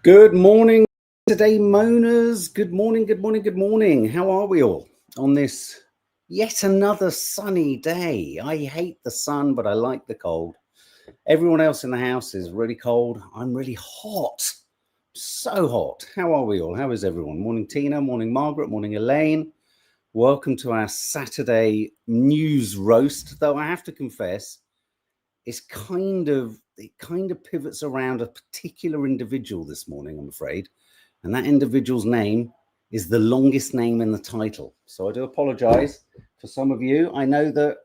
Good morning, today moaners. Good morning, good morning, good morning. How are we all on this yet another sunny day? I hate the sun, but I like the cold. Everyone else in the house is really cold. I'm really hot, so hot. How are we all? How is everyone? Morning, Tina. Morning, Margaret. Morning, Elaine. Welcome to our Saturday news roast, though I have to confess, it kind of pivots around a particular individual this morning, I'm afraid. And that individual's name is the longest name in the title. So I do apologize for some of you. I know that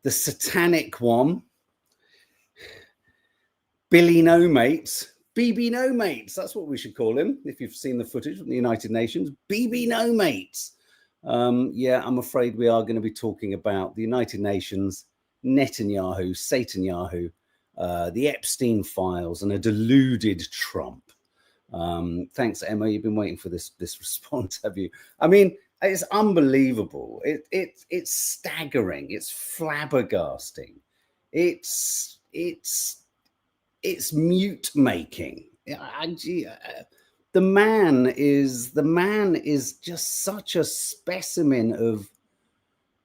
the satanic one, Billy No Mates, BB No Mates, that's what we should call him. If you've seen the footage from the United Nations, BB No Mates. Yeah, I'm afraid we are going to be talking about the United Nations, Netanyahu, Satanyahu, the Epstein files, and a deluded Trump. Thanks, Emma. You've been waiting for this response, have you? I mean, it's unbelievable. It's staggering. It's flabbergasting. It's mute making. The man is just such a specimen of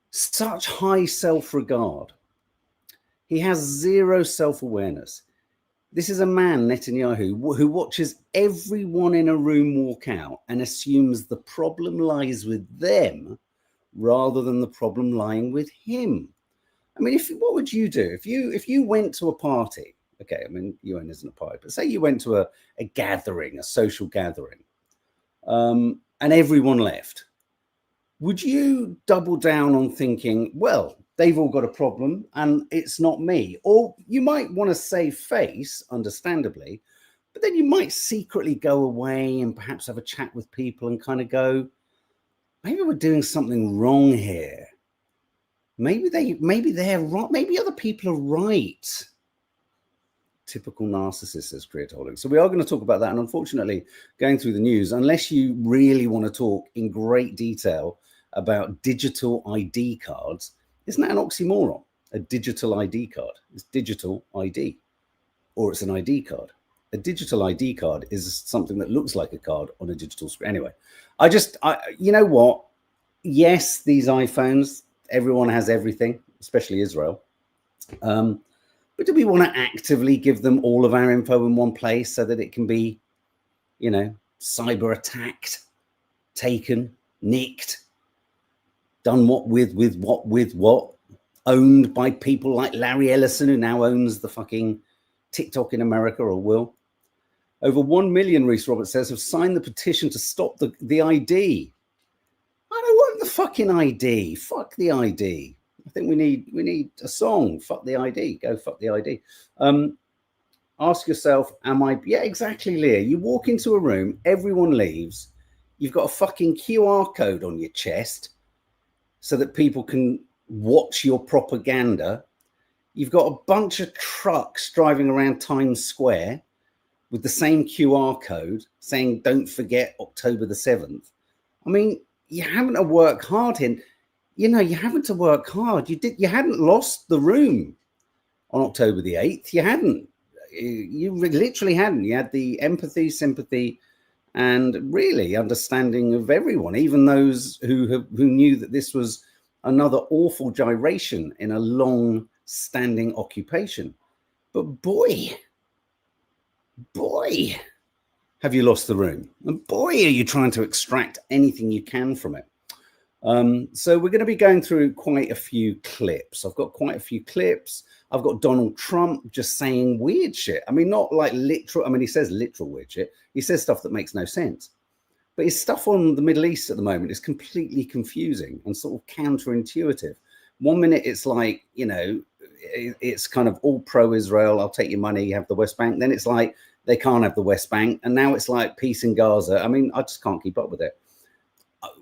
such high self-regard. He has zero self-awareness. This is a man, Netanyahu, who watches everyone in a room walk out and assumes the problem lies with them rather than the problem lying with him. I mean, what would you do if you went to a party? Okay, I mean, UN isn't a party, but say you went to a gathering, a social gathering, and everyone left. Would you double down on thinking, well, they've all got a problem and it's not me? Or you might want to save face, understandably, but then you might secretly go away and perhaps have a chat with people and kind of go, maybe we're doing something wrong here. Maybe they're right. Maybe other people are right. Typical narcissist, says Creator Holding. So we are going to talk about that. And unfortunately, going through the news, unless you really want to talk in great detail about digital ID cards, isn't that an oxymoron? A digital ID card. It's digital ID, or it's an ID card. A digital ID card is something that looks like a card on a digital screen. Anyway, you know what? Yes, these iPhones, everyone has everything, especially Israel. But do we want to actively give them all of our info in one place so that it can be, you know, cyber attacked, taken, nicked, done what with what, owned by people like Larry Ellison, who now owns the fucking TikTok in America, or will? Over 1 million, Reese Roberts says, have signed the petition to stop the ID. I don't want the fucking ID. Fuck the ID. I think we need a song. Fuck the ID. Go fuck the ID. Ask yourself, am I? Yeah, exactly, Leah. You walk into a room, everyone leaves. You've got a fucking QR code on your chest so that people can watch your propaganda. You've got a bunch of trucks driving around Times Square with the same QR code saying, don't forget October the 7th. I mean, you haven't to work hard here. You know, you haven't to work hard. You hadn't lost the room on October the 8th. You hadn't. You literally hadn't. You had the empathy, sympathy, and really understanding of everyone, even those who knew that this was another awful gyration in a long-standing occupation. But boy, have you lost the room. And boy, are you trying to extract anything you can from it. So we're going to be going through quite a few clips. I've got quite a few clips. I've got Donald Trump just saying weird shit. I mean, not like literal. I mean, he says literal weird shit. He says stuff that makes no sense. But his stuff on the Middle East at the moment is completely confusing and sort of counterintuitive. 1 minute it's like, you know, it's kind of all pro-Israel. I'll take your money. You have the West Bank. Then it's like they can't have the West Bank. And now it's like peace in Gaza. I mean, I just can't keep up with it.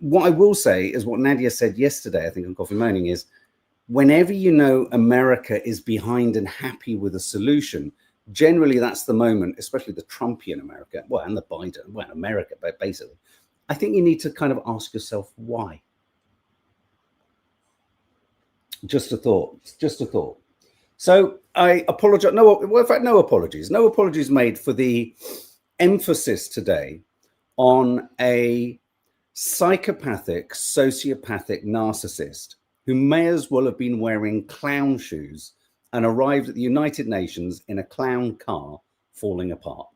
What I will say is what Nadia said yesterday, I think on Coffee Moaning, is whenever you know America is behind and happy with a solution, generally that's the moment, especially the Trumpian America, well, and the Biden, well, America, but basically, I think you need to kind of ask yourself why. Just a thought. So I apologize. No, well, in fact, no apologies. No apologies made for the emphasis today on a psychopathic, sociopathic narcissist who may as well have been wearing clown shoes and arrived at the United Nations in a clown car falling apart.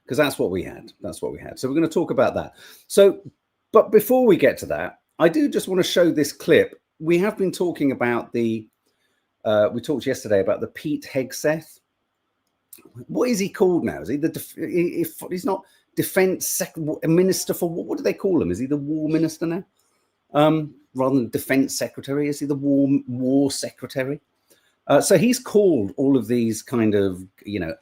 Because that's what we had. That's what we had. So we're going to talk about that. So, but before we get to that, I do just want to show this clip. We have been talking about we talked yesterday about the Pete Hegseth. What is he called now? Is he if he's not defense minister for what do they call him? Is he the war minister now? Rather than defense secretary, is he the war secretary? So he's called all of these kind of,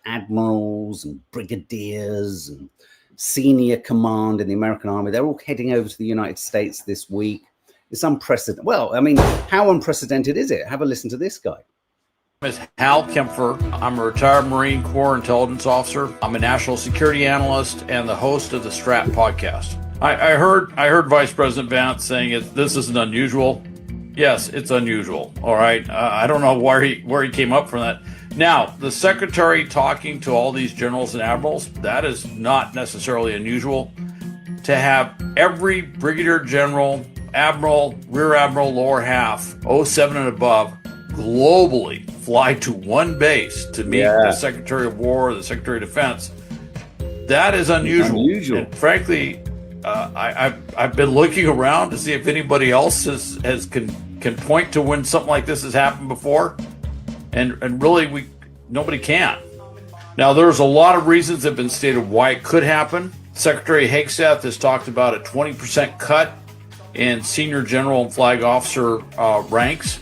admirals and brigadiers and senior command in the American army. They're all heading over to the United States this week. It's unprecedented. Well, I mean, how unprecedented is it? Have a listen to this guy. My name is Hal Kempfer. I'm a retired Marine Corps intelligence officer. I'm a national security analyst and the host of the Strat podcast. I heard Vice President Vance saying this isn't unusual. Yes, it's unusual. All right. I don't know where he came up from that. Now, the secretary talking to all these generals and admirals, that is not necessarily unusual. To have every brigadier general, admiral, rear admiral, lower half, 07 and above, globally fly to one base to meet the Secretary of War or the Secretary of Defense, that is unusual. And frankly, I've been looking around to see if anybody else can point to when something like this has happened before, and really nobody can. Now, there's a lot of reasons that have been stated why it could happen. Secretary Hegseth has talked about a 20% cut in senior general and flag officer ranks.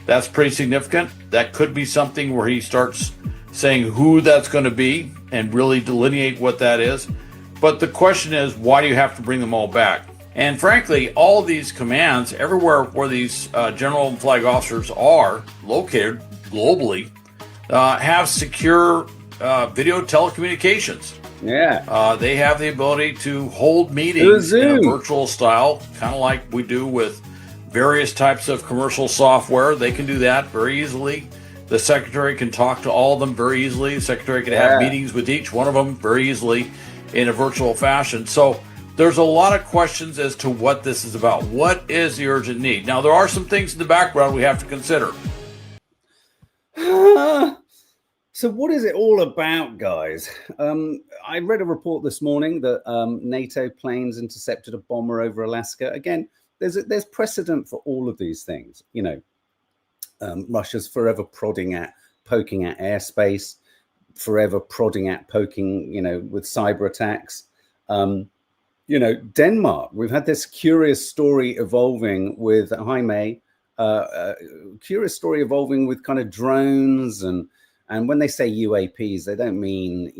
That's pretty significant. That could be something where he starts saying who that's going to be and really delineate what that is. But the question is, why do you have to bring them all back? And frankly, all of these commands, everywhere where these general and flag officers are located globally, have secure video telecommunications. Yeah. They have the ability to hold meetings in a virtual style, kind of like we do with various types of commercial software. They can do that very easily. The secretary can talk to all of them very easily. The secretary can have meetings with each one of them very easily in a virtual fashion. So there's a lot of questions as to what this is about. What is the urgent need? Now, there are some things in the background we have to consider. So what is it all about, guys? I read a report this morning that NATO planes intercepted a bomber over Alaska. Again, there's precedent for all of these things. Russia's forever poking at airspace, forever prodding at poking, with cyber attacks. Denmark, we've had this curious story evolving with Jaime, curious story evolving with kind of drones and when they say UAPs, they don't mean,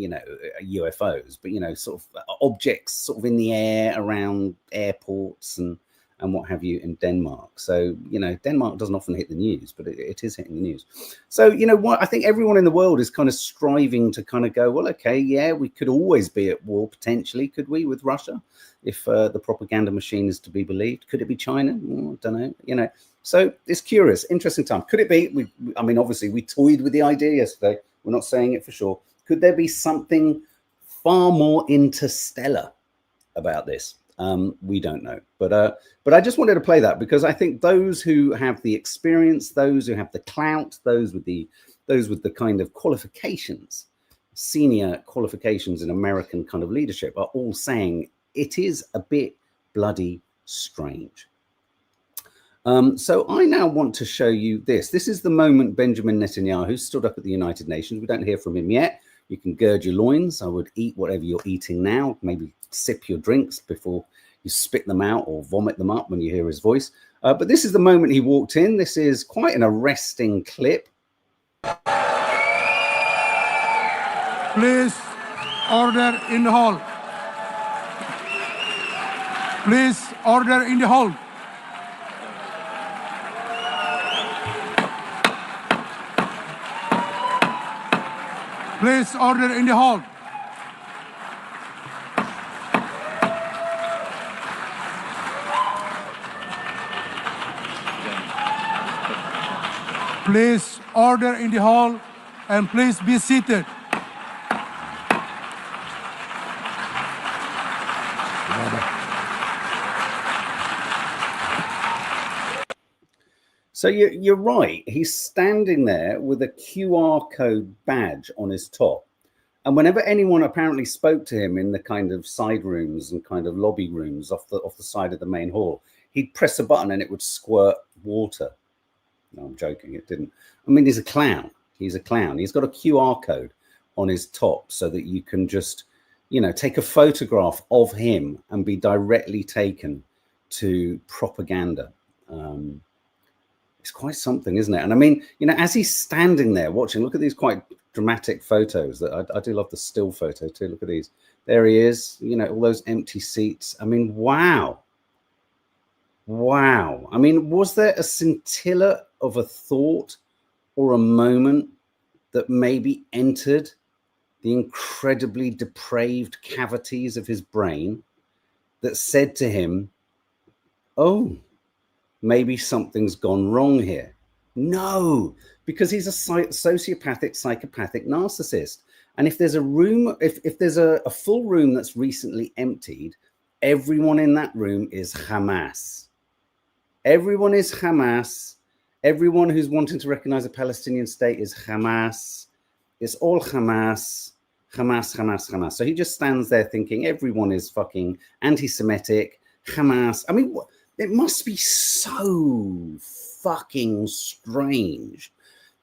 UFOs, but, sort of objects sort of in the air around airports and what have you in Denmark. So, Denmark doesn't often hit the news, but it is hitting the news. So, what I think everyone in the world is kind of striving to kind of go, well, okay, yeah, we could always be at war potentially, could we, with Russia, if the propaganda machine is to be believed? Could it be China? I don't know, So it's curious, interesting time. Could it be? Obviously, we toyed with the idea yesterday. We're not saying it for sure. Could there be something far more interstellar about this? We don't know, but I just wanted to play that because I think those who have the experience, those who have the clout, those with the kind of qualifications, senior qualifications in American kind of leadership, are all saying it is a bit bloody strange. So I now want to show you this. This is the moment Benjamin Netanyahu stood up at the United Nations. We don't hear from him yet. You can gird your loins. I would eat whatever you're eating now. Maybe sip your drinks before you spit them out or vomit them up when you hear his voice. But this is the moment he walked in. This is quite an arresting clip. Please, order in the hall. Please, order in the hall. Please, order in the hall. Please, order in the hall, and please be seated. So you're right. He's standing there with a QR code badge on his top. And whenever anyone apparently spoke to him in the kind of side rooms and kind of lobby rooms off the side of the main hall, he'd press a button and it would squirt water. No, I'm joking. It didn't. I mean, he's a clown. He's a clown. He's got a QR code on his top so that you can just, you know, take a photograph of him and be directly taken to propaganda. It's quite something, isn't it? And I mean, you know, as he's standing there watching, look at these quite dramatic photos. That I do love the still photo too. Look at these. There he is. You know, all those empty seats. I mean, wow. Wow. I mean, was there a scintilla of a thought or a moment that maybe entered the incredibly depraved cavities of his brain that said to him, oh, maybe something's gone wrong here? No, because he's a sociopathic, psychopathic narcissist. And if there's a room, if there's a full room that's recently emptied, everyone in that room is Hamas. Everyone is Hamas. Everyone who's wanting to recognize a Palestinian state is Hamas. It's all Hamas, Hamas, Hamas, Hamas. So he just stands there thinking everyone is fucking anti-Semitic, Hamas. I mean, it must be so fucking strange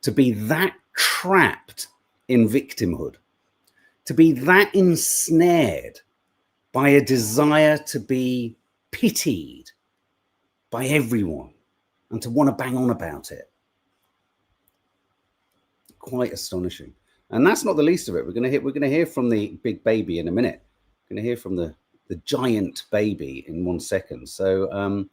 to be that trapped in victimhood, to be that ensnared by a desire to be pitied by everyone and to want to bang on about it. Quite astonishing. And that's not the least of it. We're going to hear from the big baby in a minute. We're going to hear from the giant baby in 1 second. So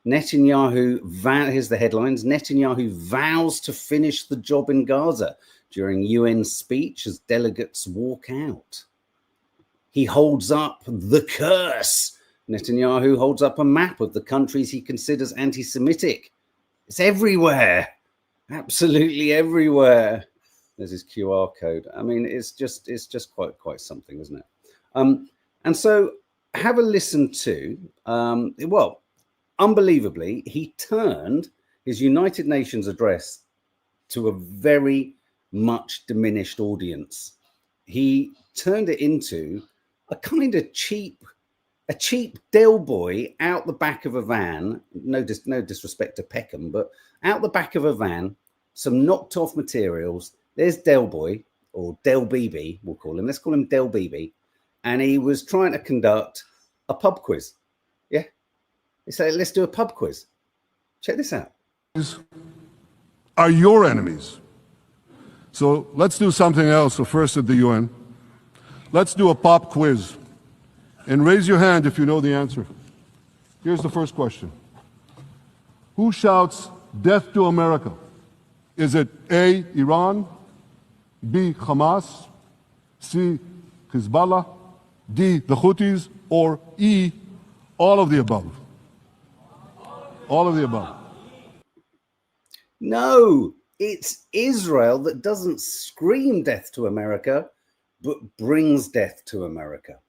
Netanyahu, here's the headlines. Netanyahu vows to finish the job in Gaza during UN speech as delegates walk out. He holds up the curse. Netanyahu holds up a map of the countries he considers anti-Semitic. It's everywhere. Absolutely everywhere. There's his QR code. I mean, it's just quite something, isn't it? And so have a listen to, well, unbelievably, he turned his United Nations address to a very much diminished audience. He turned it into a kind of cheap Del Boy out the back of a van. No disrespect to Peckham, but out the back of a van, some knocked off materials. There's Del Boy, or Del BB, we'll call him. Let's call him Del BB. And he was trying to conduct a pub quiz. Yeah. He said, let's do a pub quiz. Check this out. Are your enemies. So let's do something else. So first at the UN, let's do a pop quiz. And raise your hand if you know the answer. Here's the first question. Who shouts death to America? Is it A, Iran, B, Hamas, C, Hezbollah, D, the Houthis, or E, all of the above? All of the above. No, it's Israel that doesn't scream death to America, but brings death to America.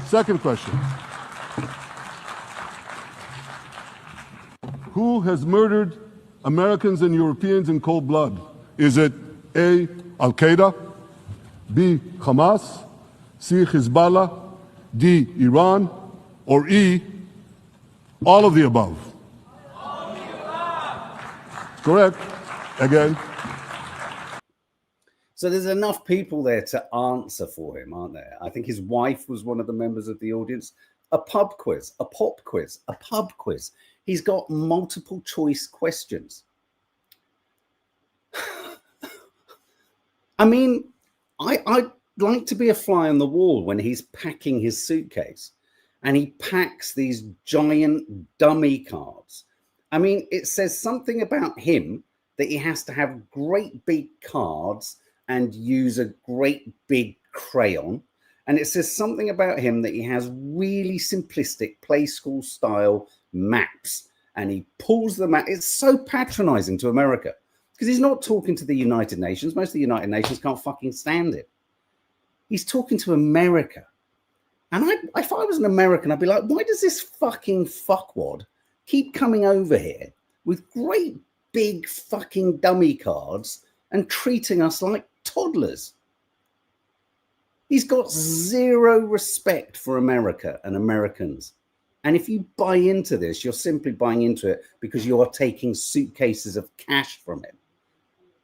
Second question. Who has murdered Americans and Europeans in cold blood? Is it A, Al-Qaeda, B, Hamas, C, Hezbollah, D, Iran, or E, all of the above? All of the above. Correct. Again. So there's enough people there to answer for him, aren't there? I think his wife was one of the members of the audience. A pub quiz, a pop quiz, a pub quiz. He's got multiple choice questions. I mean, I'd like to be a fly on the wall when he's packing his suitcase and he packs these giant dummy cards. I mean, it says something about him that he has to have great big cards and use a great big crayon. And it says something about him that he has really simplistic play school style maps and he pulls them out. It's so patronizing to America because he's not talking to the United Nations. Most of the United Nations can't fucking stand it. He's talking to America. And if I was an American, I'd be like, why does this fucking fuckwad keep coming over here with great big fucking dummy cards and treating us like toddlers? He's got zero respect for America and Americans. And if you buy into this, you're simply buying into it because you are taking suitcases of cash from him.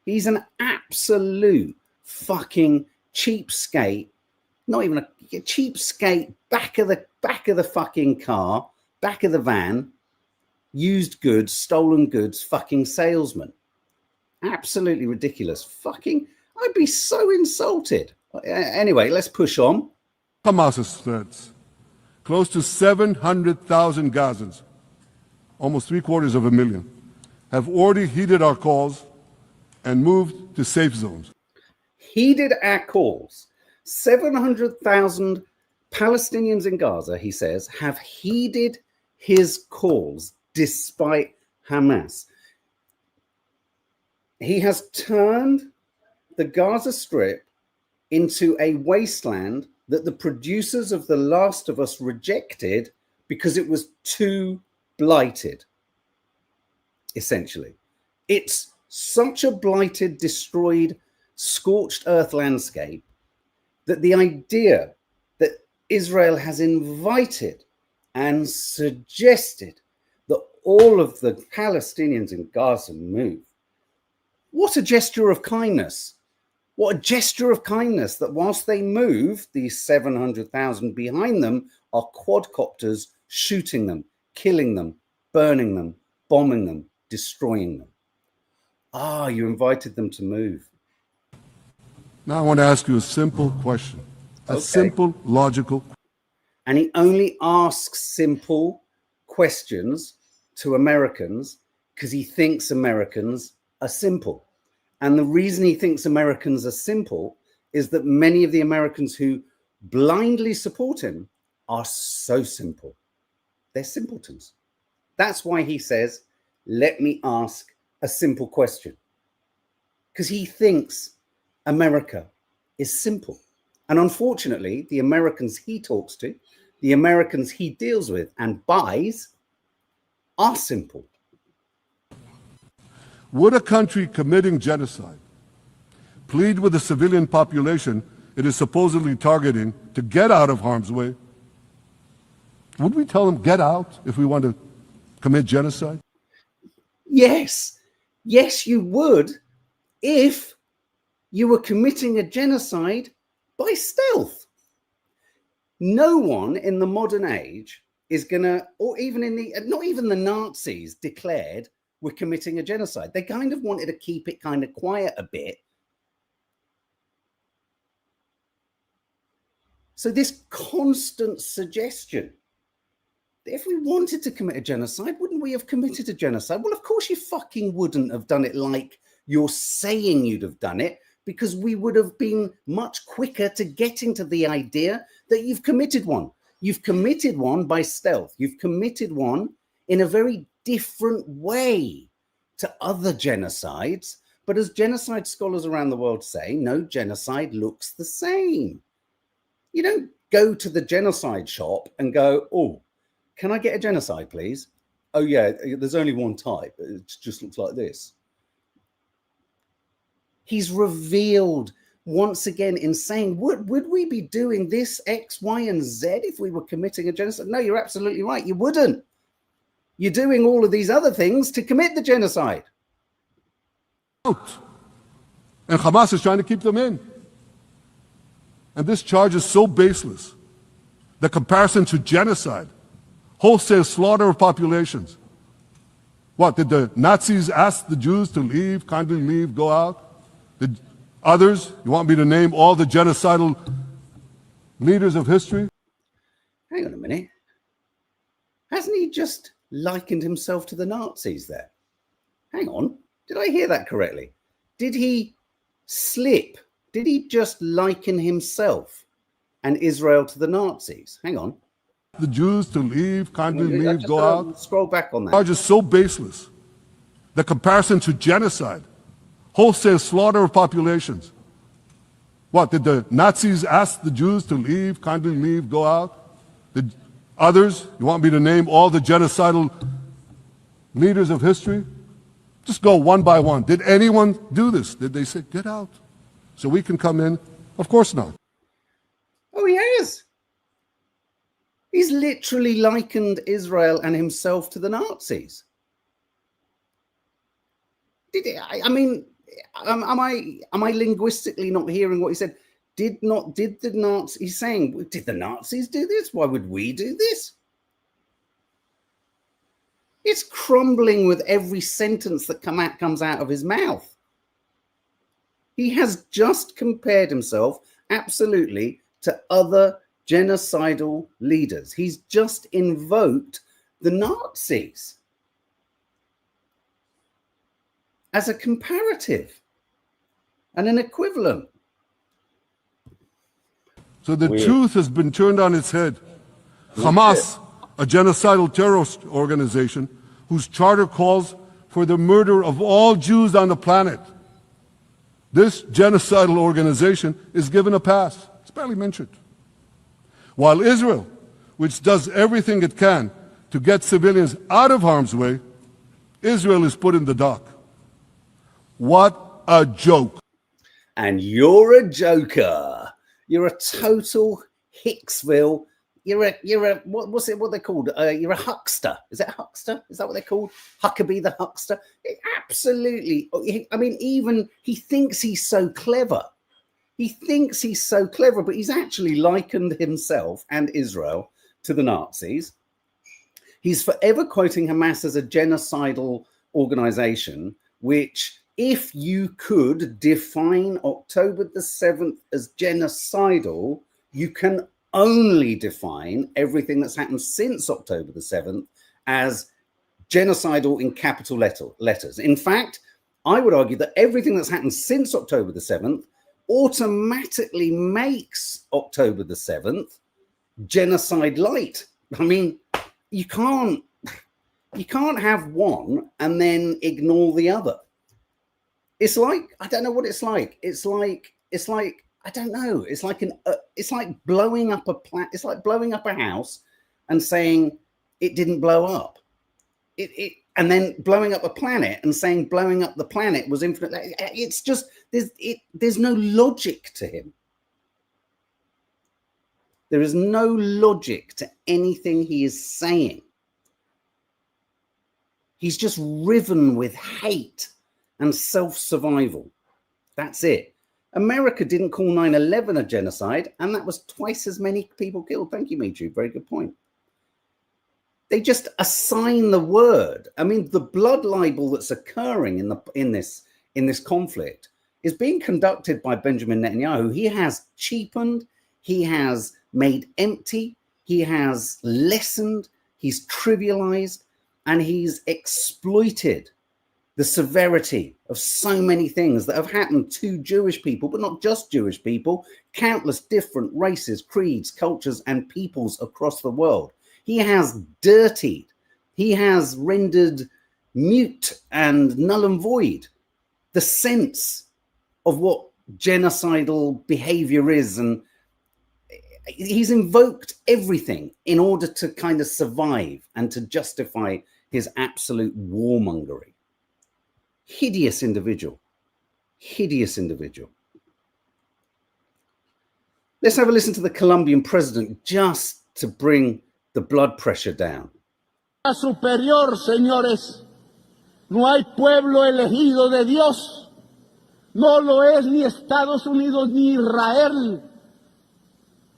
He's an absolute fucking cheapskate. Not even a cheapskate, back of the fucking car, back of the van, used goods, stolen goods, fucking salesman. Absolutely ridiculous. Fucking, I'd be so insulted. Anyway, let's push on. Hamas's threats. Close to 700,000 Gazans, almost 750,000, have already heeded our calls and moved to safe zones. Heeded our calls. 700,000 Palestinians in Gaza, he says, have heeded his calls despite Hamas. He has turned the Gaza Strip into a wasteland that the producers of The Last of Us rejected because it was too blighted, essentially. It's such a blighted, destroyed, scorched earth landscape that the idea that Israel has invited and suggested that all of the Palestinians in Gaza move. What a gesture of kindness. What a gesture of kindness that whilst they move, these 700,000 behind them are quadcopters shooting them, killing them, burning them, bombing them, destroying them. Ah, you invited them to move. Now I want to ask you a simple question. A simple, logical question. And he only asks simple questions to Americans because he thinks Americans are simple. And the reason he thinks Americans are simple is that many of the Americans who blindly support him are so simple. They're simpletons. That's why he says, let me ask a simple question. Because he thinks America is simple. And unfortunately, the Americans he talks to, the Americans he deals with and buys are simple. Would a country committing genocide plead with the civilian population it is supposedly targeting to get out of harm's way? Would we tell them, get out, if we want to commit genocide? Yes. Yes, you would if you were committing a genocide by stealth. No one in the modern age is going to, or even not even the Nazis declared we're committing a genocide. They kind of wanted to keep it kind of quiet a bit. So this constant suggestion that if we wanted to commit a genocide, wouldn't we have committed a genocide? Well, of course you fucking wouldn't have done it like you're saying you'd have done it, because we would have been much quicker to getting to the idea that you've committed one. You've committed one by stealth. You've committed one in a very different way to other genocides. But as genocide scholars around the world say, no genocide looks the same. You don't go to the genocide shop and go, oh, can I get a genocide, please? Oh, yeah, there's only one type. It just looks like this. He's revealed once again in saying, would we be doing this X, Y, and Z if we were committing a genocide? No, you're absolutely right. You wouldn't. You're doing all of these other things to commit the genocide. And Hamas is trying to keep them in. And this charge is so baseless. The comparison to genocide, wholesale slaughter of populations. What, did the Nazis ask the Jews to leave, kindly leave, go out? Did others, you want me to name all the genocidal leaders of history? Hang on a minute. Hasn't he just likened himself to the Nazis there? Hang on. Did I hear that correctly? Did he slip? Did he just liken himself and Israel to the Nazis? Hang on. The Jews to leave, kindly leave, go out. Scroll back on that. Are just so baseless. The comparison to genocide, wholesale slaughter of populations. What, did the Nazis ask the Jews to leave, kindly leave, go out? Did others, you want me to name all the genocidal leaders of history? Just go one by one. Did anyone do this? Did they say, get out so we can come in? Of course not. Oh, he has. He's literally likened Israel and himself to the Nazis. Did it? I mean, am I linguistically not hearing what he said? Did the Nazis? He's saying, did the Nazis do this? Why would we do this? It's crumbling with every sentence that comes out of his mouth. He has just compared himself absolutely to other genocidal leaders. He's just invoked the Nazis as a comparative and an equivalent. So the truth has been turned on its head. Hamas, a genocidal terrorist organization whose charter calls for the murder of all Jews on the planet. This genocidal organization is given a pass. It's barely mentioned. While Israel, which does everything it can to get civilians out of harm's way, Israel is put in the dock. What a joke. And you're a joker. You're a total Hicksville. You're a what they're called? You're a huckster. Is that huckster? Is that what they're called? Huckabee the huckster? Absolutely. I mean, even he thinks he's so clever. He thinks he's so clever, but he's actually likened himself and Israel to the Nazis. He's forever quoting Hamas as a genocidal organization, which, if you could define October the 7th as genocidal, you can only define everything that's happened since October the 7th as genocidal in capital letters. In fact, I would argue that everything that's happened since October the 7th automatically makes October the 7th genocide light. I mean, you can't have one and then ignore the other. It's like, I don't know what it's like. It's like I don't know. It's like it's like blowing up it's like blowing up a house and saying it didn't blow up. And then blowing up a planet and saying blowing up the planet was infinite. It's just there's no logic to him. There is no logic to anything he is saying. He's just riven with hate and self-survival. That's it. America didn't call 9/11 a genocide, and that was twice as many people killed. Thank you, Mitri. Very good point. They just assign the word. I mean, the blood libel that's occurring in this conflict is being conducted by Benjamin Netanyahu. He has cheapened, he has made empty, he has lessened, he's trivialized, and he's exploited the severity of so many things that have happened to Jewish people, but not just Jewish people, countless different races, creeds, cultures, and peoples across the world. He has dirtied, he has rendered mute and null and void the sense of what genocidal behavior is. And he's invoked everything in order to kind of survive and to justify his absolute warmongering. Hideous individual. Hideous individual. Let's have a listen to the Colombian president just to bring the blood pressure down. Superior, señores. No hay pueblo elegido de Dios. No lo es ni Estados Unidos ni Israel.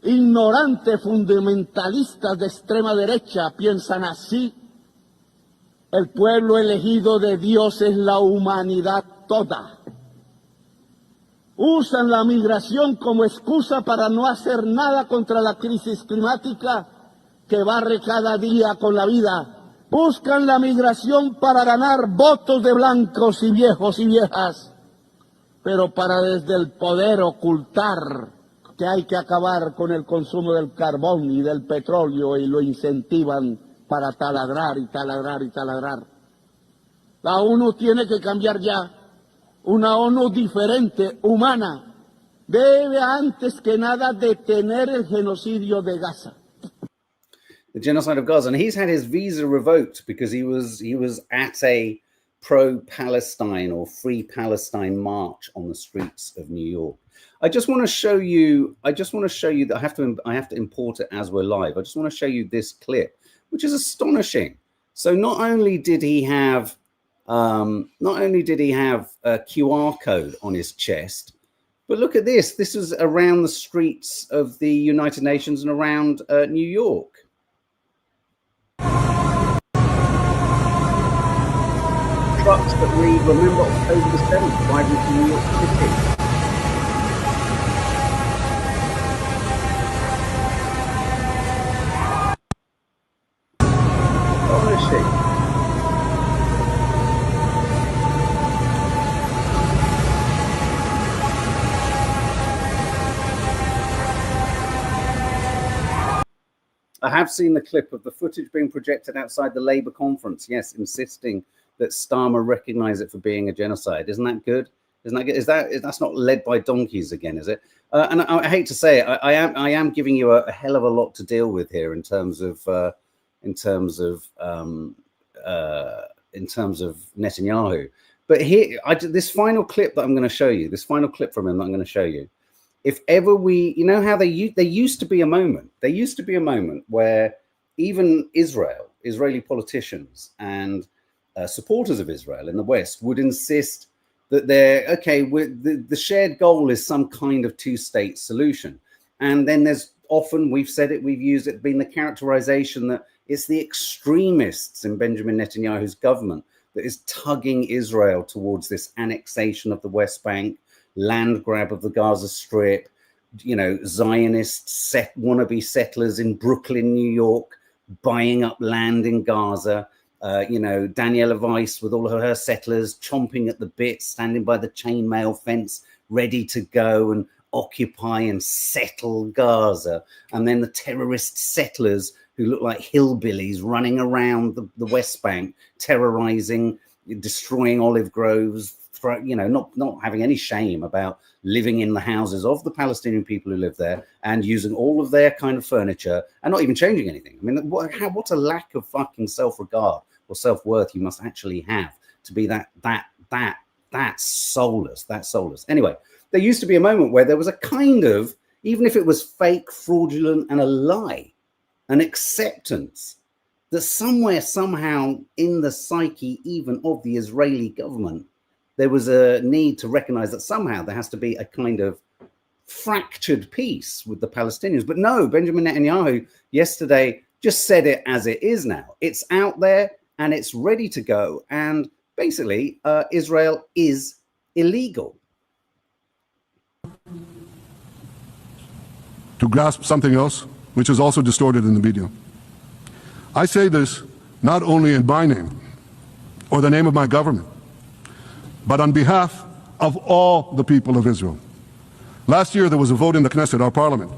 Ignorantes fundamentalistas de extrema derecha piensan así. El pueblo elegido de Dios es la humanidad toda. Usan la migración como excusa para no hacer nada contra la crisis climática que barre cada día con la vida. Buscan la migración para ganar votos de blancos y viejos y viejas, pero para desde el poder ocultar que hay que acabar con el consumo del carbón y del petróleo y lo incentivan para taladrar y taladrar y taladrar. La ONU tiene que cambiar ya, una ONU diferente, humana. Debe antes que nada detener el genocidio de Gaza. The genocide of Gaza, and he's had his visa revoked because he was at a pro-Palestine or Free Palestine march on the streets of New York. I just want to show you that I have to import it as we're live. I just want to show you this clip, which is astonishing. So not only did he have a QR code on his chest, but look at this. This was around the streets of the United Nations and around New York. Trucks that read, remember October the 7th, driving to New York City. Astonishing. I have seen the clip of the footage being projected outside the Labour conference. Yes, insisting that Starmer recognize it for being a genocide. Isn't that good? Isn't that good? That's not led by donkeys again, is it? And I hate to say it, I am giving you a hell of a lot to deal with here in terms of Netanyahu. But here, this final clip that I'm going to show you, this final clip from him that I'm going to show you. If ever you know how there used to be a moment where even Israeli politicians and supporters of Israel in the West would insist that the shared goal is some kind of two-state solution. And then there's often, we've said it, we've used it, been the characterization that it's the extremists in Benjamin Netanyahu's government that is tugging Israel towards this annexation of the West Bank, land grab of the Gaza Strip, Zionist wannabe settlers in Brooklyn, New York, buying up land in Gaza. Daniela Weiss with all of her settlers chomping at the bit, standing by the chainmail fence, ready to go and occupy and settle Gaza. And then the terrorist settlers who look like hillbillies running around the West Bank, terrorizing, destroying olive groves, not having any shame about living in the houses of the Palestinian people who live there and using all of their kind of furniture and not even changing anything. I mean, what a lack of fucking self-regard or self-worth you must actually have to be that soulless, Anyway, there used to be a moment where there was a kind of, even if it was fake, fraudulent, and a lie, an acceptance that somewhere, somehow in the psyche even of the Israeli government, there was a need to recognize that somehow there has to be a kind of fractured peace with the Palestinians. But no, Benjamin Netanyahu yesterday just said it as it is now. It's out there and it's ready to go. And basically, Israel is illegal. To grasp something else, which is also distorted in the media. I say this not only in my name or the name of my government, but on behalf of all the people of Israel. Last year, there was a vote in the Knesset, our parliament,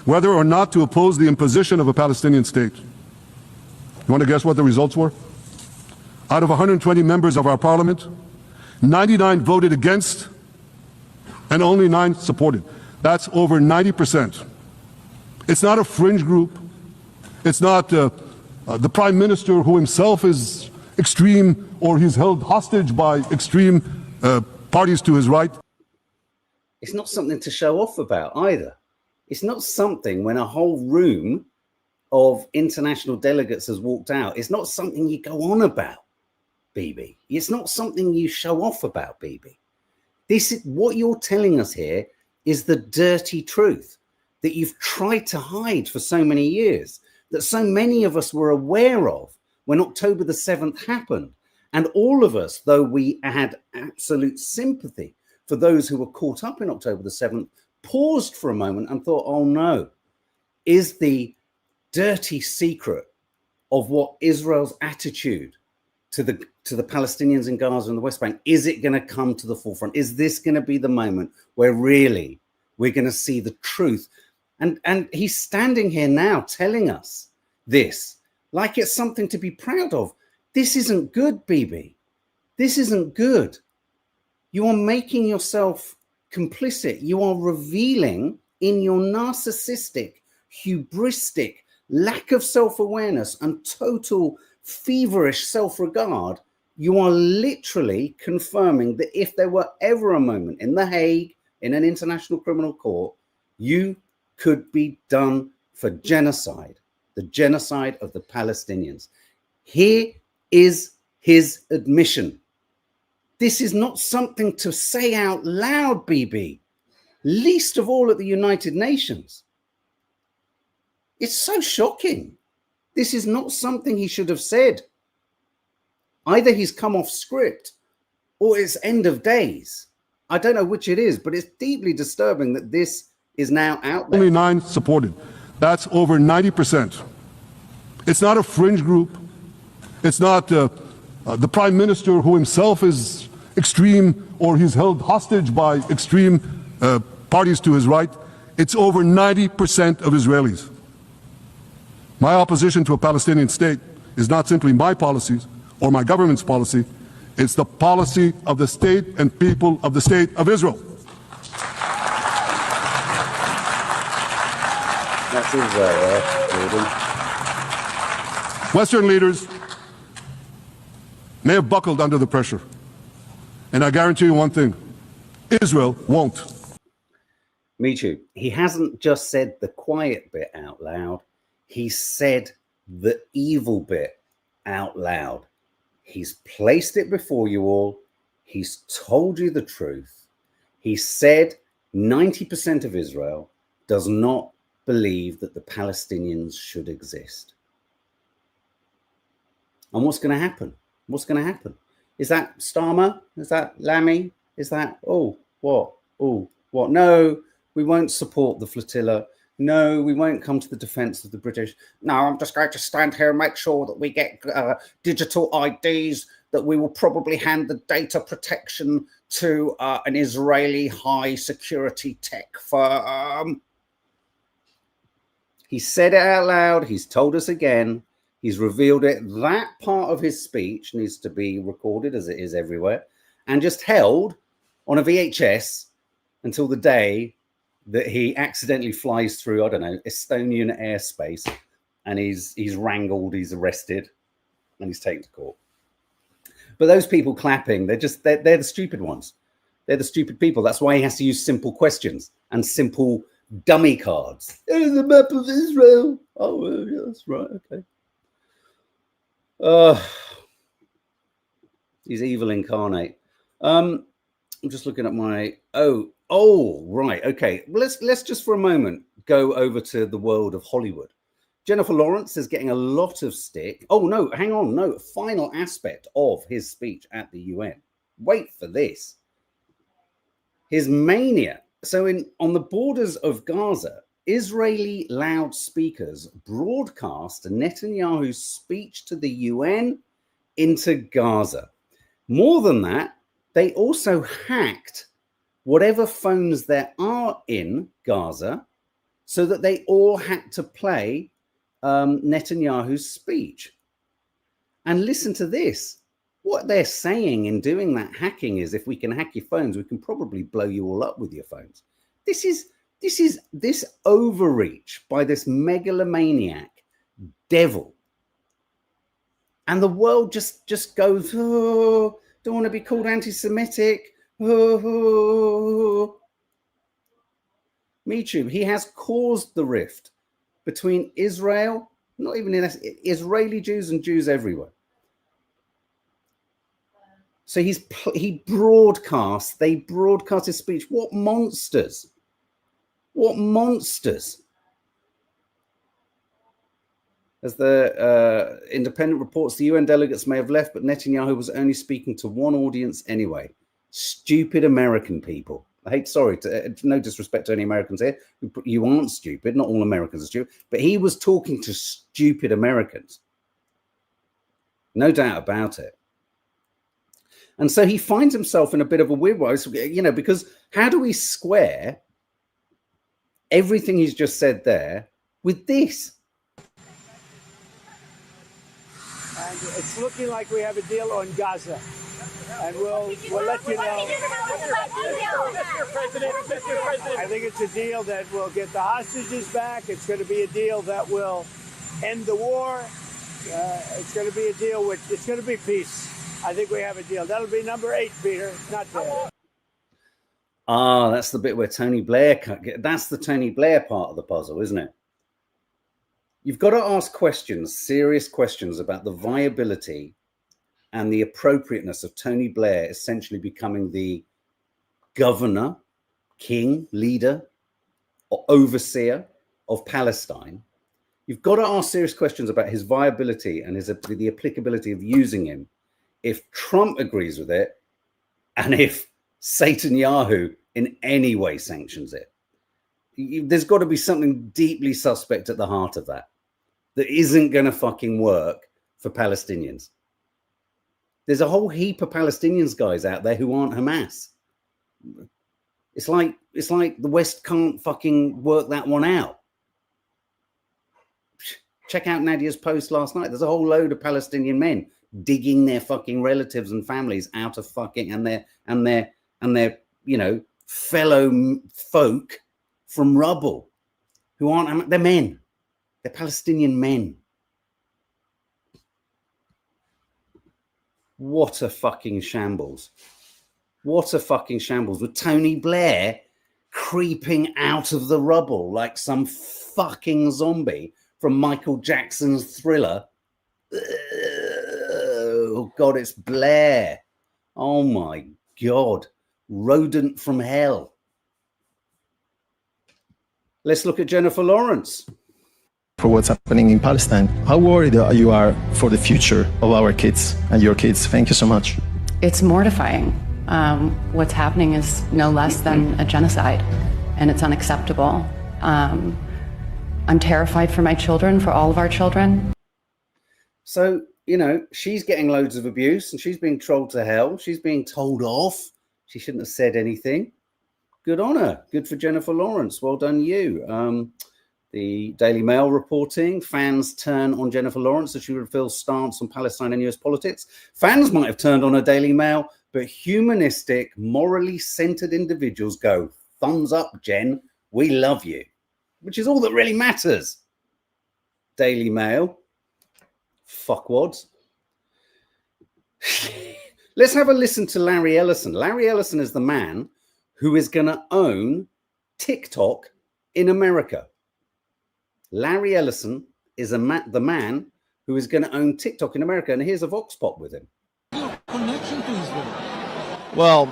whether or not to oppose the imposition of a Palestinian state. You want to guess what the results were? Out of 120 members of our parliament, 99 voted against and only 9 supported. That's over 90%. It's not a fringe group. It's not the prime minister who himself is extreme or he's held hostage by extreme parties to his right. It's not something to show off about either. It's not something when a whole room of international delegates has walked out. It's not something you go on about, Bibi. It's not something you show off about, Bibi. This is what you're telling us here is the dirty truth that you've tried to hide for so many years, that so many of us were aware of when October the 7th happened. And all of us, though we had absolute sympathy for those who were caught up in October the 7th, paused for a moment and thought, oh no, is the dirty secret of what Israel's attitude to the Palestinians in Gaza and the West Bank, is it going to come to the forefront? Is this going to be the moment where really We're going to see the truth. And he's standing here now telling us this like it's something to be proud of. This isn't good, Bibi. This isn't good. You are making yourself complicit. You are revealing in your narcissistic, hubristic, lack of self-awareness and total feverish self-regard, you are literally confirming that if there were ever a moment in The Hague, in an international criminal court, you could be done for genocide, the genocide of the Palestinians. Here is his admission. This is not something to say out loud, Bibi, least of all at the United Nations. It's so shocking. This is not something he should have said. Either he's come off script or it's end of days. I don't know which it is, but it's deeply disturbing that this is now out there. Only 9 supported. That's over 90%. It's not a fringe group. It's not the prime minister who himself is extreme or he's held hostage by extreme parties to his right. It's over 90% of Israelis. My opposition to a Palestinian state is not simply my policies or my government's policy. It's the policy of the state and people of the state of Israel. That's Israel, Jordan. Western leaders may have buckled under the pressure. And I guarantee you one thing, Israel won't. Me too. He hasn't just said the quiet bit out loud. He said the evil bit out loud. He's placed it before you all. He's told you the truth. He said 90% of Israel does not believe that the Palestinians should exist. And what's going to happen? What's going to happen? Is that Starmer? Is that Lammy? Is that, oh, what? Oh, what? No, we won't support the flotilla. No, we won't come to the defense of the British. No, I'm just going to stand here and make sure that we get digital IDs, that we will probably hand the data protection to an Israeli high security tech firm. He said it out loud. He's told us again. He's revealed it. That part of his speech needs to be recorded, as it is everywhere, and just held on a VHS until the day that he accidentally flies through, I don't know, Estonian airspace, and he's wrangled, he's arrested, and he's taken to court. But those people clapping, they're the stupid ones. They're the stupid people. That's why he has to use simple questions and simple dummy cards. There's a map of Israel. Oh, well, yeah, that's right. Okay. He's evil incarnate. I'm just looking at my oh right, okay. Let's just for a moment go over to the world of Hollywood. Jennifer Lawrence is getting a lot of stick. Oh no, hang on, no, final aspect of his speech at the UN. Wait for this. His mania. So on the borders of Gaza, Israeli loudspeakers broadcast Netanyahu's speech to the UN into Gaza. More than that, they also hacked whatever phones there are in Gaza so that they all had to play Netanyahu's speech. And listen to this. What they're saying in doing that hacking is, if we can hack your phones, we can probably blow you all up with your phones. This overreach by this megalomaniac devil. And the world just goes, oh, don't want to be called anti-Semitic. Oh. Me too. He has caused the rift between Israel, not even in Israeli Jews and Jews everywhere. So they broadcast his speech. What monsters? What monsters? As the Independent reports, the UN delegates may have left, but Netanyahu was only speaking to one audience anyway. Stupid American people. No disrespect to any Americans here. You aren't stupid. Not all Americans are stupid. But he was talking to stupid Americans. No doubt about it. And so he finds himself in a bit of a weird way, because how do we square everything he's just said there with this. And it's looking like we have a deal on Gaza. And we'll let you know. Mr. President, I think it's a deal that will get the hostages back. It's going to be a deal that will end the war. It's going to be a deal with, it's going to be peace. I think we have a deal. That'll be number 8, Peter. Not bad. Ah, that's the bit where Tony Blair, that's the Tony Blair part of the puzzle, isn't it? You've got to ask questions, serious questions about the viability and the appropriateness of Tony Blair essentially becoming the governor, king, leader, or overseer of Palestine. You've got to ask serious questions about his viability and the applicability of using him if Trump agrees with it and if Netanyahu in any way sanctions it. There's got to be something deeply suspect at the heart of that isn't going to fucking work for Palestinians. There's a whole heap of Palestinians guys out there who aren't Hamas. It's like the West can't fucking work that one out. Check out Nadia's post last night. There's a whole load of Palestinian men digging their fucking relatives and families out of fucking and their you know, fellow folk from rubble who aren't, they're men. They're Palestinian men. What a fucking shambles. What a fucking shambles with Tony Blair creeping out of the rubble like some fucking zombie from Michael Jackson's Thriller. Oh God, it's Blair. Oh my God. Rodent from hell. Let's look at Jennifer Lawrence. For what's happening in Palestine. How worried you are for the future of our kids and your kids? Thank you so much. It's mortifying. What's happening is no less than a genocide, and it's unacceptable. I'm terrified for my children, for all of our children. So, you know, she's getting loads of abuse and she's being trolled to hell. She's being told off. She shouldn't have said anything. Good on her. Good for Jennifer Lawrence. Well done, you. The Daily Mail reporting, fans turn on Jennifer Lawrence as she reveals stance on Palestine and US politics. Fans might have turned on her Daily Mail, but humanistic, morally centered individuals go, thumbs up, Jen, we love you, which is all that really matters. Daily Mail, fuckwads. Let's have a listen to Larry Ellison. Larry Ellison is the man who is going to own TikTok in America. Larry Ellison is the man who is going to own TikTok in America. And here's a Vox Pop with him. Connection to Israel. Well,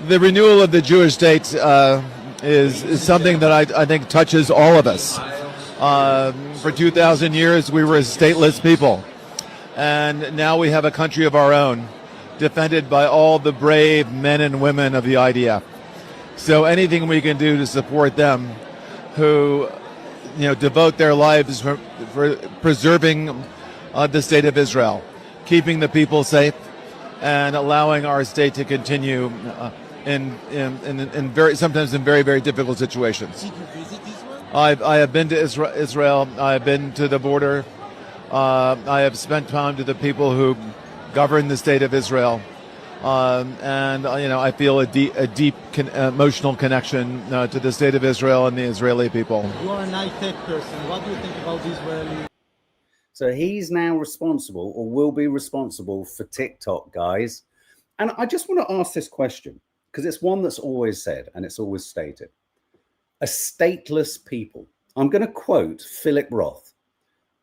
the renewal of the Jewish state is something that I think touches all of us. For 2,000 years, we were a stateless people. And now we have a country of our own, defended by all the brave men and women of the IDF. So anything we can do to support them, who, you know, devote their lives for preserving the state of Israel, keeping the people safe, and allowing our state to continue in sometimes in very, very difficult situations. Did you visit Israel? I have been to Israel. I have been to the border. I have spent time to the people who govern the state of Israel. And you know, I feel a deep emotional connection to the state of Israel and the Israeli people. You are an high-tech person. What do you think about the Israeli? So he's now responsible, or will be responsible, for TikTok, guys. And I just want to ask this question, because it's one that's always said and it's always stated. A stateless people. I'm going to quote Philip Roth,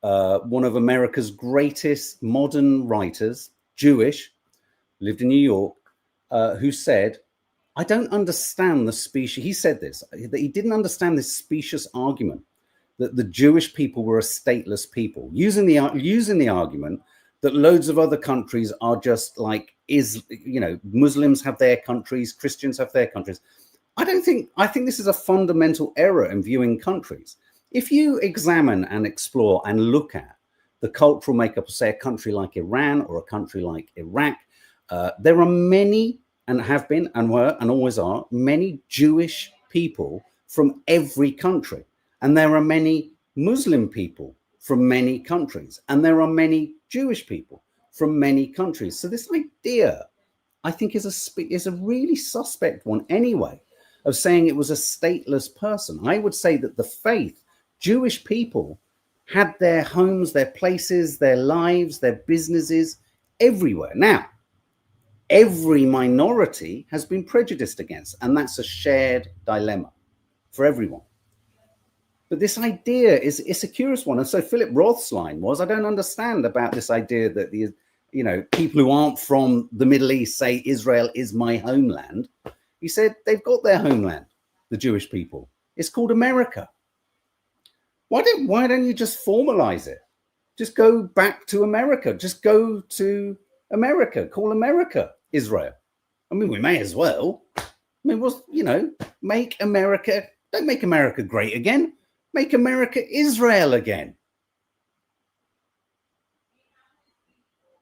one of America's greatest modern writers, Jewish, lived in New York, who said, I don't understand the specious, he said this, that he didn't understand this specious argument that the Jewish people were a stateless people, using the argument that loads of other countries are just like, you know, Muslims have their countries, Christians have their countries. I think this is a fundamental error in viewing countries. If you examine and explore and look at the cultural makeup of, say, a country like Iran or a country like Iraq, there are many, and have been and were and always are, many Jewish people from every country. And there are many Muslim people from many countries. And there are many Jewish people from many countries. So this idea, I think, is a really suspect one anyway, of saying it was a stateless person. I would say that the faith, Jewish people had their homes, their places, their lives, their businesses everywhere. Now, every minority has been prejudiced against, and that's a shared dilemma for everyone. But this idea it's a curious one. And so Philip Roth's line was, I don't understand about this idea that the, people who aren't from the Middle East say Israel is my homeland. He said they've got their homeland, the Jewish people. It's called America. Why don't you just formalize it? Just go back to America. Just go to America. Call America Israel. I mean, we may as well. I mean, make America. Don't make America great again. Make America Israel again.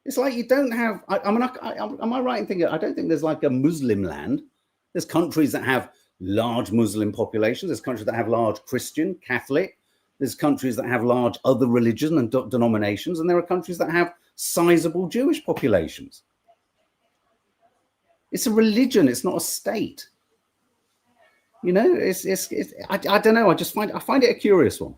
It's like you don't have. Am I right in thinking? I don't think there's like a Muslim land. There's countries that have large Muslim populations. There's countries that have large Christian, Catholic. There's countries that have large other religions and denominations. And there are countries that have sizable Jewish populations. It's a religion. It's not a state. I don't know. I find it a curious one.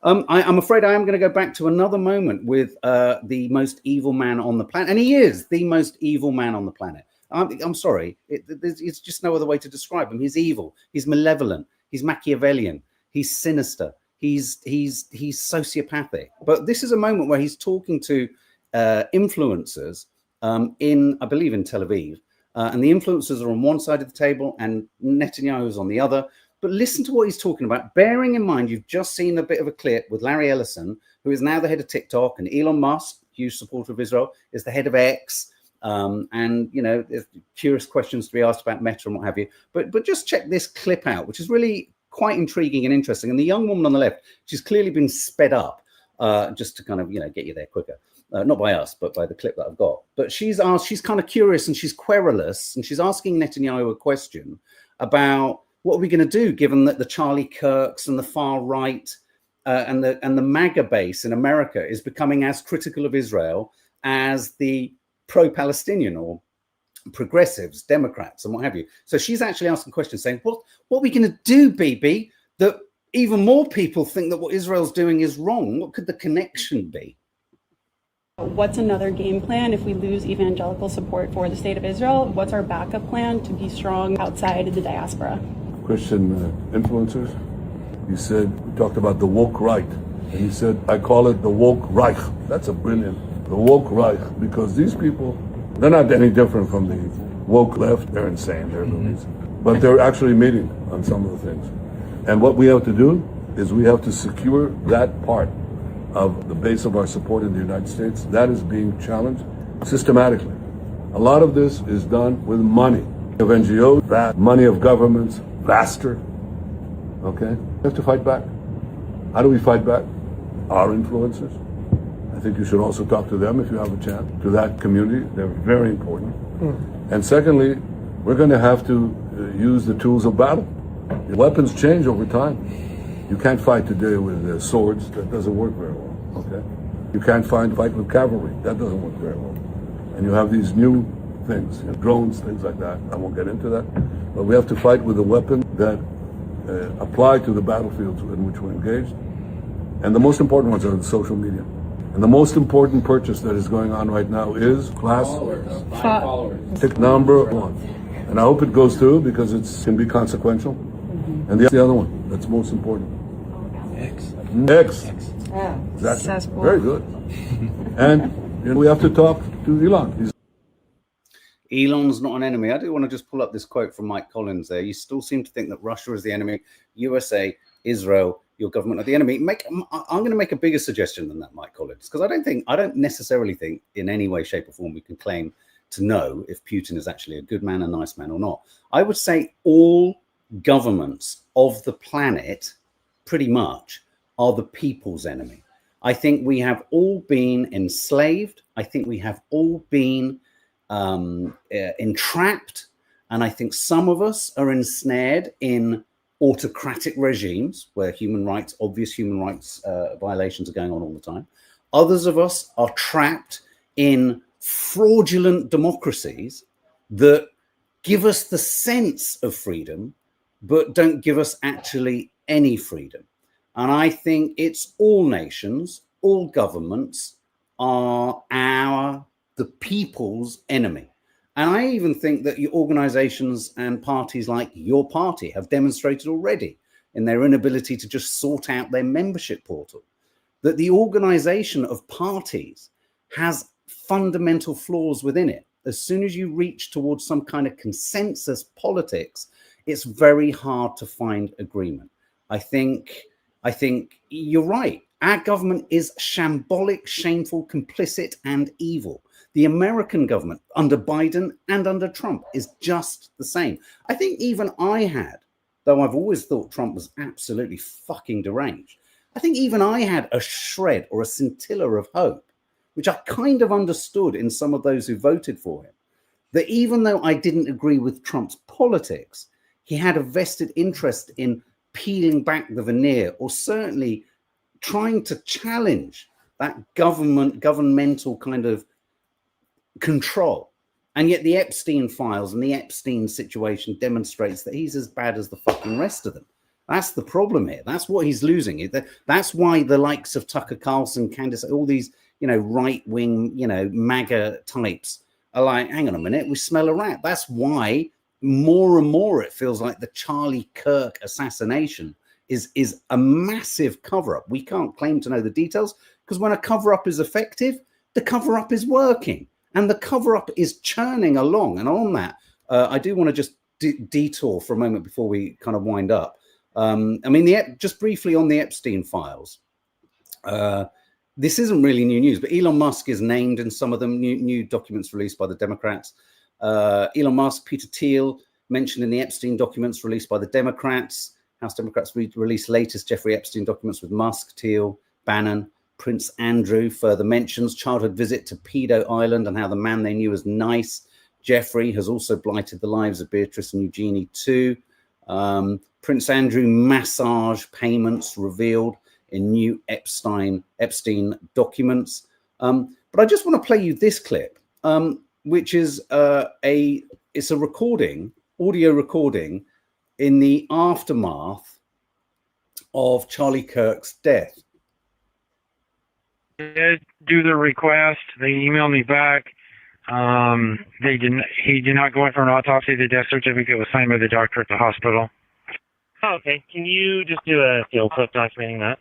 I'm afraid I am going to go back to another moment with the most evil man on the planet. And he is the most evil man on the planet. I'm sorry. It's just no other way to describe him. He's evil. He's malevolent. He's Machiavellian. He's sinister. He's sociopathic. But this is a moment where he's talking to influencers I believe in Tel Aviv. And the influencers are on one side of the table and Netanyahu is on the other. But listen to what he's talking about, bearing in mind you've just seen a bit of a clip with Larry Ellison, who is now the head of TikTok, and Elon Musk, huge supporter of Israel, is the head of X. There's curious questions to be asked about Meta and what have you. But just check this clip out, which is really quite intriguing and interesting. And the young woman on the left, she's clearly been sped up just to kind of, get you there quicker. Not by us, but by the clip that I've got. But she's kind of curious and she's querulous, and she's asking Netanyahu a question about what are we going to do, given that the Charlie Kirks and the far right and the MAGA base in America is becoming as critical of Israel as the pro-Palestinian or progressives, Democrats, and what have you. So she's actually asking questions, saying, "What are we going to do, Bibi, that even more people think that what Israel's doing is wrong? What could the connection be?" What's another game plan if we lose evangelical support for the state of Israel? What's our backup plan to be strong outside of the diaspora? Christian influencers. He said, we talked about the woke right. And he said, I call it the woke Reich. That's a brilliant, the woke Reich, because these people, they're not any different from the woke left. They're insane, they're loonies. But they're actually meeting on some of the things. And what we have to do is we have to secure that part of the base of our support in the United States. That is being challenged systematically. A lot of this is done with money of NGOs, that money of governments, vaster. Okay? We have to fight back. How do we fight back? Our influencers. I think you should also talk to them if you have a chance, to that community. They're very important. And secondly, we're going to have to use the tools of battle. Weapons change over time. You can't fight today with swords. That doesn't work very well. Okay? You can't fight with cavalry. That doesn't work very well. And you have these new things, drones, things like that. I won't get into that. But we have to fight with a weapon that apply to the battlefields in which we're engaged. And the most important ones are the social media. And the most important purchase that is going on right now is class followers. Tick number one. And I hope it goes through because it can be consequential. And the other one that's most important. X. That's very good. And we have to talk to Elon. Elon's not an enemy. I do want to just pull up this quote from Mike Collins there. You still seem to think that Russia is the enemy, USA, Israel, your government are the enemy. I'm going to make a bigger suggestion than that, Mike Collins, because I don't necessarily think in any way, shape or form we can claim to know if Putin is actually a good man, a nice man or not. I would say all governments of the planet pretty much are the people's enemy. I think we have all been enslaved. I think we have all been entrapped. And I think some of us are ensnared in autocratic regimes where obvious human rights violations are going on all the time. Others of us are trapped in fraudulent democracies that give us the sense of freedom, but don't give us actually any freedom. And I think it's all nations, all governments are the people's enemy. And I even think that your organizations and parties like your party have demonstrated already in their inability to just sort out their membership portal, that the organization of parties has fundamental flaws within it. As soon as you reach towards some kind of consensus politics, it's very hard to find agreement. I think you're right. Our government is shambolic, shameful, complicit, and evil. The American government under Biden and under Trump is just the same. I think even I had, though I've always thought Trump was absolutely fucking deranged, I think even I had a shred or a scintilla of hope, which I kind of understood in some of those who voted for him, that even though I didn't agree with Trump's politics, he had a vested interest in peeling back the veneer, or certainly trying to challenge that governmental kind of control. And yet the Epstein files and the Epstein situation demonstrates that he's as bad as the fucking rest of them. That's the problem here. That's what he's losing. That's why the likes of Tucker Carlson, Candace, all these, right-wing, MAGA types are like, hang on a minute, we smell a rat. That's why more and more it feels like the Charlie Kirk assassination is a massive cover-up. We can't claim to know the details because when a cover-up is effective, the cover-up is working and the cover-up is churning along. And on that, I do want to just detour for a moment before we kind of wind up. Just briefly on the Epstein files. This isn't really new news, but Elon Musk is named in some of them, new documents released by the Democrats. Elon Musk, Peter Thiel mentioned in the Epstein documents released by the Democrats. House Democrats released latest Jeffrey Epstein documents with Musk, Thiel, Bannon, Prince Andrew. Further mentions childhood visit to Pedo Island and how the man they knew as Nice, Jeffrey, has also blighted the lives of Beatrice and Eugenie too. Prince Andrew massage payments revealed in new Epstein documents. But I just want to play you this clip, which is it's a recording, audio recording in the aftermath of Charlie Kirk's death. They did do the request. They emailed me back. He did not go in for an autopsy. The death certificate was signed by the doctor at the hospital. Oh, okay. Can you just do a field clip documenting that?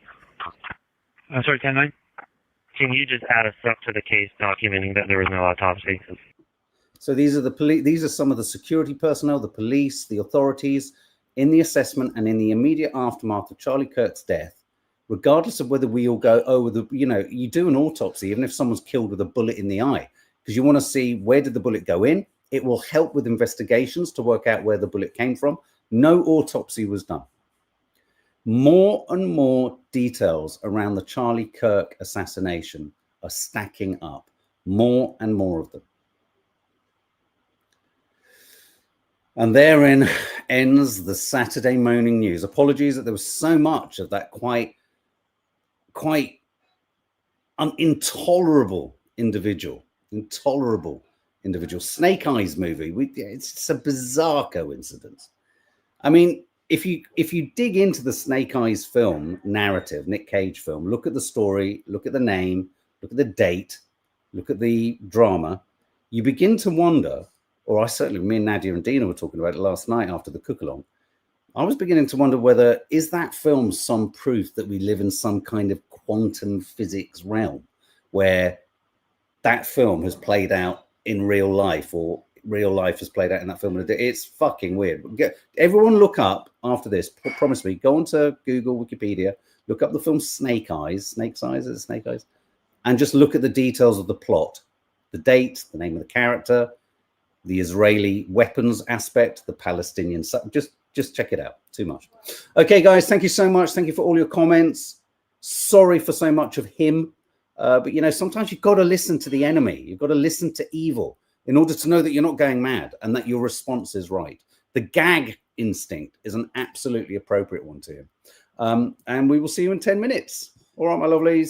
I'm sorry, 10-9? Can you just add a step to the case documenting that there was no autopsy? So these are the police. These are some of the security personnel, the police, the authorities in the assessment and in the immediate aftermath of Charlie Kirk's death. Regardless of whether we all go, you do an autopsy, even if someone's killed with a bullet in the eye, because you want to see where did the bullet go in. It will help with investigations to work out where the bullet came from. No autopsy was done. More and more details around the Charlie Kirk assassination are stacking up. More and more of them. And therein ends the Saturday morning news. Apologies that there was so much of that quite intolerable individual. Snake Eyes movie. It's a bizarre coincidence. I mean, if you dig into the Snake Eyes film narrative, Nick Cage film, look at the story, look at the name, look at the date, look at the drama, you begin to wonder, or me and Nadia and Dina were talking about it last night after the cook-along, I was beginning to wonder whether, is that film some proof that we live in some kind of quantum physics realm where that film has played out in real life, or real life has played out in that film? It's fucking weird. Everyone look up after this, promise me, go onto Google, Wikipedia, look up the film Snake Eyes, and just look at the details of the plot, the date, the name of the character, the Israeli weapons aspect, the Palestinian, just check it out. Too much. Okay, guys, thank you so much. Thank you for all your comments. Sorry for so much of him. But, sometimes you've got to listen to the enemy. You've got to listen to evil in order to know that you're not going mad and that your response is right. The gag instinct is an absolutely appropriate one to him. And we will see you in 10 minutes. All right, my lovelies.